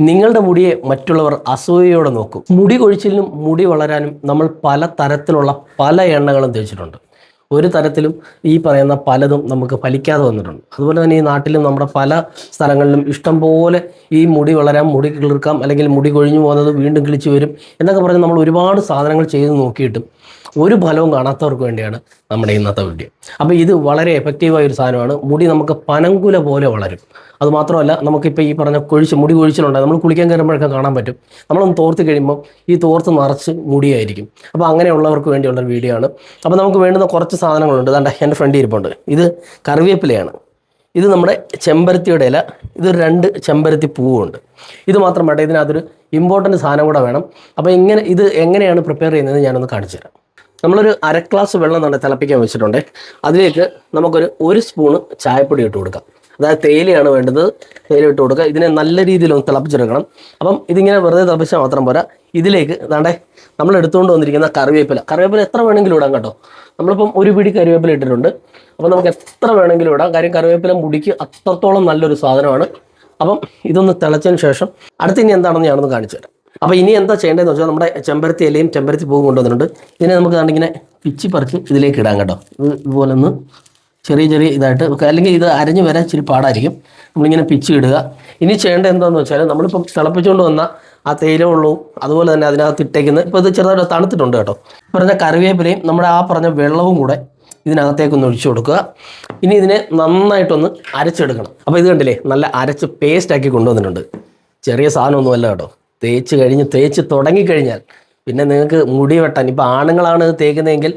നിങ്ങളുടെ മുടിയെ മറ്റുള്ളവർ അസൂയയോടെ നോക്കും. മുടി കൊഴിച്ചിലിനും മുടി വളരാനും നമ്മൾ പല തരത്തിലുള്ള പല എണ്ണകളും തേച്ചിട്ടുണ്ട്. ഒരു തരത്തിലും ഈ പറയുന്ന പലതും നമുക്ക് ഫലിക്കാതെ വന്നിട്ടുണ്ട്. അതുപോലെ തന്നെ ഈ നാട്ടിലും നമ്മുടെ പല സ്ഥലങ്ങളിലും ഇഷ്ടം പോലെ ഈ മുടി വളരാൻ, മുടി കിളിർക്കാം, അല്ലെങ്കിൽ മുടി കൊഴിഞ്ഞു പോകുന്നത് വീണ്ടും കിളിച്ച് വരും എന്നൊക്കെ പറഞ്ഞ് നമ്മൾ ഒരുപാട് സാധനങ്ങൾ ചെയ്ത് നോക്കിയിട്ടും ഒരു ഫലവും കാണാത്തവർക്ക് വേണ്ടിയാണ് നമ്മുടെ ഇന്നത്തെ വീഡിയോ. അപ്പോൾ ഇത് വളരെ എഫക്റ്റീവായ ഒരു സാധനമാണ്. മുടി നമുക്ക് പനങ്കുല പോലെ വളരും. അതുമാത്രമല്ല, നമുക്കിപ്പോൾ ഈ പറഞ്ഞ മുടി കൊഴിച്ചിലുണ്ടായി നമ്മൾ കുളിക്കാൻ കയറുമ്പോഴൊക്കെ കാണാൻ പറ്റും. നമ്മളൊന്ന് തോർത്ത് കഴിയുമ്പോൾ ഈ തോർത്ത് നിറച്ച് മുടിയായിരിക്കും. അപ്പോൾ അങ്ങനെയുള്ളവർക്ക് വേണ്ടിയുള്ളൊരു വീഡിയോ ആണ്. അപ്പോൾ നമുക്ക് വേണ്ടുന്ന കുറച്ച് സാധനങ്ങളുണ്ട്. ദാണ്ട എൻ്റെ ഫ്രണ്ട് ഇരിപ്പുണ്ട്. ഇത് കറിവേപ്പിലയാണ്. ഇത് നമ്മുടെ ചെമ്പരത്തിയുടെ ഇല. ഇത് 2 ചെമ്പരത്തി പൂവുണ്ട്. ഇത് മാത്രം വേണ്ട, ഇതിനകത്തൊരു ഇമ്പോർട്ടൻറ്റ് സാധനം കൂടെ വേണം. അപ്പോൾ ഇത് എങ്ങനെയാണ് പ്രിപ്പയർ ചെയ്യുന്നത് ഞാനൊന്ന് കാണിച്ചു തരാം. നമ്മളൊരു 1/2 ഗ്ലാസ് വെള്ളം തന്നെ തിളപ്പിക്കാൻ വെച്ചിട്ടുണ്ട്. അതിലേക്ക് നമുക്കൊരു സ്പൂണ് ചായപ്പൊടി ഇട്ട് കൊടുക്കാം. അതായത് തേയിലയാണ് വേണ്ടത്. തേയില ഇട്ട് കൊടുക്കുക. ഇതിനെ നല്ല രീതിയിലൊന്ന് തിളപ്പിച്ചെടുക്കണം. അപ്പം ഇതിങ്ങനെ വെറുതെ തിളപ്പിച്ചാൽ മാത്രം പോരാ. ഇതിലേക്ക് ദാണ്ടെ നമ്മൾ എടുത്തുകൊണ്ട് വന്നിരിക്കുന്ന കറിവേപ്പില എത്ര വേണമെങ്കിലും ഇടാം കേട്ടോ. നമ്മളിപ്പം ഒരു പിടി കറിവേപ്പില ഇട്ടിട്ടുണ്ട്. അപ്പോൾ നമുക്ക് എത്ര വേണമെങ്കിലും ഇടാം. കാര്യം കറിവേപ്പില മുടിക്ക് അത്രത്തോളം നല്ലൊരു സാധനമാണ്. അപ്പം ഇതൊന്ന് തിളച്ചതിന് ശേഷം ഇനി എന്താണെന്ന് ഞാനൊന്ന് കാണിച്ചു തരാം. അപ്പോൾ ഇനി എന്താ ചെയ്യേണ്ടതെന്ന് വെച്ചാൽ നമ്മുടെ ചെമ്പരത്തി ഇലയും ചെമ്പരത്തി പൂവും കൊണ്ടുവന്നിട്ടുണ്ട്. ഇതിനെ നമുക്ക് ഇങ്ങനെ പിച്ചി പറിച്ച് ഇതിലേക്ക് ഇടാം കേട്ടോ. ഇതുപോലെ ഒന്ന് ചെറിയ ഇതായിട്ട്, അല്ലെങ്കിൽ ഇത് അരഞ്ഞു വരാൻ ഇച്ചിരി പാടായിരിക്കും. നമ്മളിങ്ങനെ പിച്ചി ഇടുക. ഇനി ചെയ്യേണ്ടത് എന്താണെന്ന് വെച്ചാൽ നമ്മളിപ്പം തിളപ്പിച്ചുകൊണ്ട് വന്ന ആ തേയില വെള്ളവും അതുപോലെ തന്നെ അതിനകത്ത് ഇട്ടേക്കുന്നത്, ഇപ്പോൾ ഇത് ചെറുതായിട്ട് തണുത്തിട്ടുണ്ട് കേട്ടോ. പറഞ്ഞ കറിവേപ്പിലയും നമ്മുടെ ആ പറഞ്ഞ വെള്ളവും കൂടെ ഇതിനകത്തേക്കൊന്ന് ഒഴിച്ചു കൊടുക്കുക. ഇനി ഇതിനെ നന്നായിട്ടൊന്ന് അരച്ചെടുക്കണം. അപ്പോൾ ഇത് കണ്ടില്ലേ, നല്ല അരച്ച് പേസ്റ്റാക്കി കൊണ്ടുവന്നിട്ടുണ്ട്. ചെറിയ സാധനമൊന്നുമല്ല കേട്ടോ. തേച്ച് തുടങ്ങിക്കഴിഞ്ഞാൽ പിന്നെ നിങ്ങൾക്ക് മുടി വെട്ടാൻ, ഇപ്പോൾ ആണുങ്ങളാണ് തേക്കുന്നതെങ്കിൽ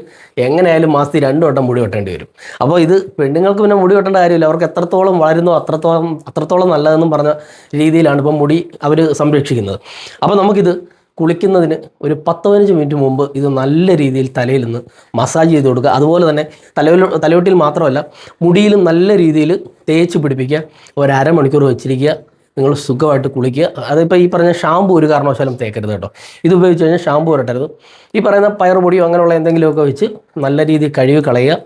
എങ്ങനെയായാലും മാസത്തിൽ 2 വട്ടം മുടി വെട്ടേണ്ടി വരും. അപ്പോൾ ഇത് പെണ്ണുങ്ങൾക്ക് പിന്നെ മുടി വെട്ടേണ്ട കാര്യമില്ല. അവർക്ക് എത്രത്തോളം വളരുന്നോ അത്രത്തോളം നല്ലതെന്നും പറഞ്ഞ രീതിയിലാണ് ഇപ്പം മുടി അവർ സംരക്ഷിക്കുന്നത്. അപ്പോൾ നമുക്കിത് കുളിക്കുന്നതിന് ഒരു 10-15 മിനിറ്റ് മുമ്പ് ഇത് നല്ല രീതിയിൽ തലയിൽ നിന്ന് മസാജ് ചെയ്ത് കൊടുക്കുക. അതുപോലെ തന്നെ തലയോട്ടിയിൽ മാത്രമല്ല മുടിയിലും നല്ല രീതിയിൽ തേച്ച് പിടിപ്പിക്കുക. ഒരു അരമണിക്കൂർ വെച്ചിരിക്കുക. നിങ്ങൾ സുഖമായിട്ട് കുളിക്കുക. അതിപ്പോൾ ഈ പറഞ്ഞ ഷാമ്പു ഒരു കാരണവശാലും തേക്കരുത് കേട്ടോ. ഇത് ഉപയോഗിച്ച് കഴിഞ്ഞാൽ ഷാമ്പു വരട്ടരുത്. ഈ പറയുന്ന പയറുപൊടിയോ അങ്ങനെയുള്ള എന്തെങ്കിലുമൊക്കെ വെച്ച് നല്ല രീതിയിൽ കഴുകി കളയുക.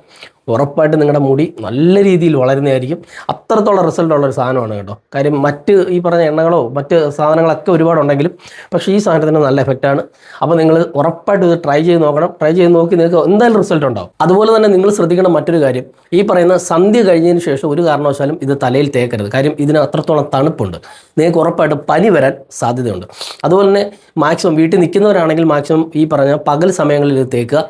ഉറപ്പായിട്ട് നിങ്ങളുടെ മുടി നല്ല രീതിയിൽ വളരുന്നതായിരിക്കും. അത്രത്തോളം റിസൾട്ടുള്ളൊരു സാധനമാണ് കേട്ടോ. കാര്യം മറ്റ് ഈ പറഞ്ഞ എണ്ണകളോ മറ്റ് സാധനങ്ങളൊക്കെ ഒരുപാടുണ്ടെങ്കിലും പക്ഷേ ഈ സാധനത്തിന് നല്ല എഫക്റ്റാണ്. അപ്പോൾ നിങ്ങൾ ഉറപ്പായിട്ട് ഇത് ട്രൈ ചെയ്ത് നോക്കണം. ട്രൈ ചെയ്ത് നോക്കി നിങ്ങൾക്ക് എന്തായാലും റിസൾട്ട് ഉണ്ടാവും. അതുപോലെ തന്നെ നിങ്ങൾ ശ്രദ്ധിക്കണം മറ്റൊരു കാര്യം, ഈ പറയുന്ന സന്ധ്യ കഴിഞ്ഞതിന് ശേഷം ഒരു കാരണവശാലും ഇത് തലയിൽ തേക്കരുത്. കാര്യം ഇതിന് അത്രത്തോളം തണുപ്പുണ്ട്. നിങ്ങൾക്ക് ഉറപ്പായിട്ട് പനി വരാൻ സാധ്യതയുണ്ട്. അതുപോലെ തന്നെ മാക്സിമം വീട്ടിൽ നിൽക്കുന്നവരാണെങ്കിൽ മാക്സിമം ഈ പറഞ്ഞ പകൽ സമയങ്ങളിൽ ഇത് തേക്കുക.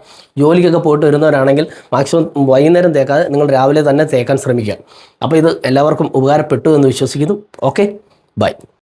ജോലിക്കൊക്കെ പോയിട്ട് വരുന്നവരാണെങ്കിൽ മാക്സിമം വൈകുന്നേരം തേക്കാതെ നിങ്ങൾ രാവിലെ തന്നെ തേക്കാൻ ശ്രമിക്കുക. അപ്പോൾ ഇത് എല്ലാവർക്കും ഉപകാരപ്പെട്ടു എന്ന് വിശ്വസിക്കുന്നു. Okay, by.